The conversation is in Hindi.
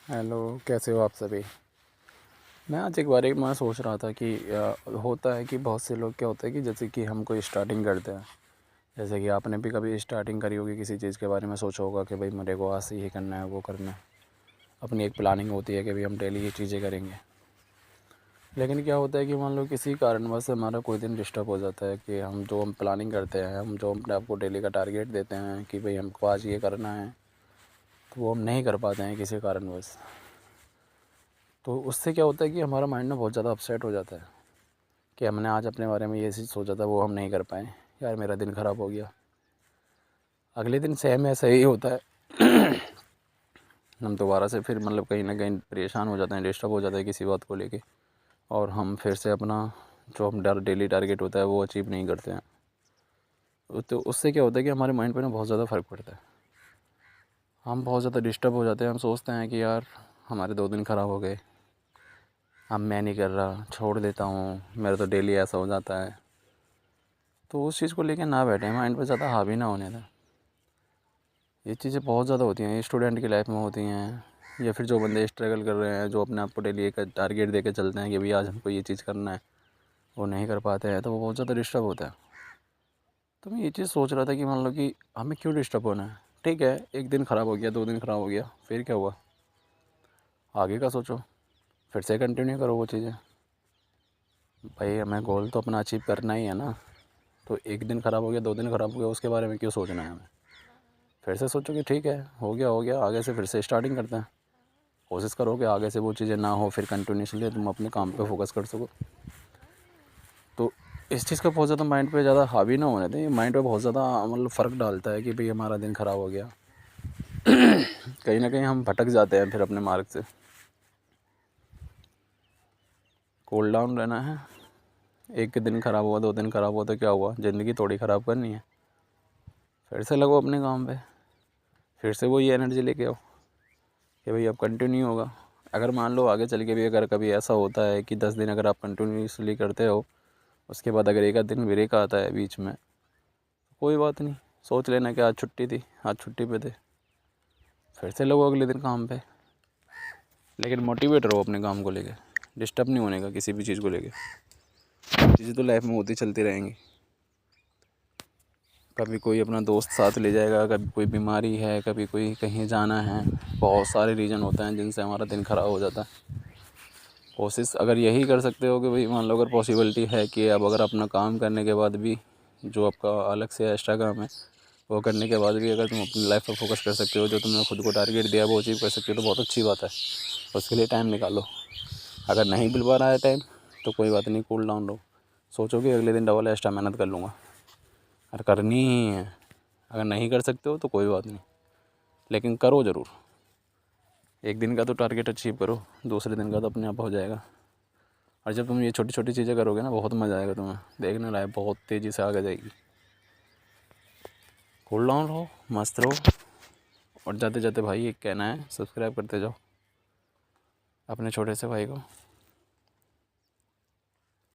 हेलो, कैसे हो आप सभी। मैं आज एक बार मैं सोच रहा था कि होता है कि बहुत से लोग क्या होता है कि जैसे कि हम कोई स्टार्टिंग करते हैं। जैसे कि आपने भी कभी स्टार्टिंग करी होगी, किसी चीज़ के बारे में सोचा होगा कि भाई मेरे को आज से ये करना है, वो करना है। अपनी एक प्लानिंग होती है कि भाई हम डेली ये चीज़ें करेंगे। लेकिन क्या होता है कि मान लो किसी कारणवश हमारा कोई दिन डिस्टर्ब हो जाता है कि हम प्लानिंग करते हैं, हम जो अपने आप को डेली का टारगेट देते हैं कि भाई हमको आज ये करना है, तो वो हम नहीं कर पाते हैं किसी कारणवश। तो उससे क्या होता है कि हमारा माइंड ना बहुत ज़्यादा अपसेट हो जाता है कि हमने आज अपने बारे में ये चीज़ सोचा था, वो हम नहीं कर पाए। यार मेरा दिन ख़राब हो गया। अगले दिन सेम ऐसा ही होता है। हम दोबारा से फिर मतलब कहीं ना कहीं परेशान हो जाते हैं, डिस्टर्ब हो जाता है किसी बात को लेके, और हम फिर से अपना जो हम डेली टारगेट होता है वो अचीव नहीं करते हैं। तो उससे क्या होता है कि हमारे माइंड पे ना बहुत ज़्यादा फ़र्क पड़ता है। हम बहुत ज़्यादा डिस्टर्ब हो जाते हैं। हम सोचते हैं कि यार हमारे 2 दिन ख़राब हो गए, अब मैं नहीं कर रहा, छोड़ देता हूँ, मेरा तो डेली ऐसा हो जाता है। तो उस चीज़ को लेके ना बैठें, माइंड पे ज़्यादा हावी ना होने दें। ये चीज़ें बहुत ज़्यादा होती हैं, स्टूडेंट की लाइफ में होती हैं, या फिर जो बंदे स्ट्रगल कर रहे हैं, जो अपने आप को डेली एक टारगेट दे के चलते हैं कि भाई आज हमको ये चीज़ करना है, वो नहीं कर पाते हैं, तो वो बहुत ज़्यादा डिस्टर्ब होता है। तो मैं ये चीज़ सोच रहा था कि मान लो कि हमें क्यों डिस्टर्ब होना है। ठीक है, 1 दिन ख़राब हो गया, 2 दिन ख़राब हो गया, फिर क्या हुआ, आगे का सोचो, फिर से कंटिन्यू करो वो चीज़ें। भाई हमें गोल तो अपना अचीव करना ही है ना। तो 1 दिन ख़राब हो गया, 2 दिन ख़राब हो गया, उसके बारे में क्यों सोचना है हमें। फिर से सोचो कि ठीक है, हो गया, आगे से फिर से स्टार्टिंग करते हैं। कोशिश करो कि आगे से वो चीज़ें ना हो, फिर कंटिन्यूसली तुम अपने काम पे फोकस कर सको। तो इस चीज़ का बहुत ज़्यादा माइंड पे ज़्यादा हावी ना होने दें। माइंड पे बहुत ज़्यादा मतलब फ़र्क डालता है कि भाई हमारा दिन ख़राब हो गया। कहीं ना कहीं हम भटक जाते हैं फिर अपने मार्ग से। कूल डाउन रहना है। 1 दिन ख़राब हुआ, 2 दिन ख़राब हुआ तो क्या हुआ, ज़िंदगी थोड़ी ख़राब करनी है। फिर से लगो अपने काम पे, फिर से वही एनर्जी लेके आओ कि भाई अब कंटिन्यू होगा। अगर मान लो आगे चल के भी अगर कभी ऐसा होता है कि 10 दिन अगर आप कंटिन्यूसली करते हो, उसके बाद अगर एक आध दिन ब्रेक आता है बीच में, कोई बात नहीं, सोच लेना कि आज छुट्टी थी, आज छुट्टी पे थे, फिर से लगो अगले दिन काम पे। लेकिन मोटिवेट रहो अपने काम को लेके, डिस्टर्ब नहीं होने का किसी भी चीज़ को लेके। चीज़ें तो लाइफ में होती चलती रहेंगी। कभी कोई अपना दोस्त साथ ले जाएगा, कभी कोई बीमारी है, कभी कोई कहीं जाना है, बहुत सारे रीज़न होते हैं जिनसे हमारा दिन ख़राब हो जाता है। कोशिश अगर यही कर सकते हो कि भाई मान लो अगर पॉसिबिलिटी है कि अब अगर अपना काम करने के बाद भी जो आपका अलग से एक्स्ट्रा काम है वो करने के बाद भी अगर तुम अपनी लाइफ पर फोकस कर सकते हो, जो तुमने खुद को टारगेट दिया वो अचीव कर सकते हो, तो बहुत अच्छी बात है। उसके लिए टाइम निकालो। अगर नहीं मिल पा रहा है टाइम तो कोई बात नहीं, कूल डाउन रहो। सोचो कि अगले दिन डबल एक्स्ट्रा मेहनत कर लूँगा, और करनी ही है। अगर नहीं कर सकते हो तो कोई बात नहीं, लेकिन करो ज़रूर। 1 दिन का तो टारगेट अचीव करो, दूसरे दिन का तो अपने आप हो जाएगा। और जब तुम ये छोटी छोटी चीज़ें करोगे ना, बहुत मज़ा आएगा तुम्हें, देखने लायक बहुत तेज़ी से आगे जाएगी। कूल डाउन रहो, मस्त रहो। और जाते जाते भाई एक कहना है, सब्सक्राइब करते जाओ अपने छोटे से भाई को।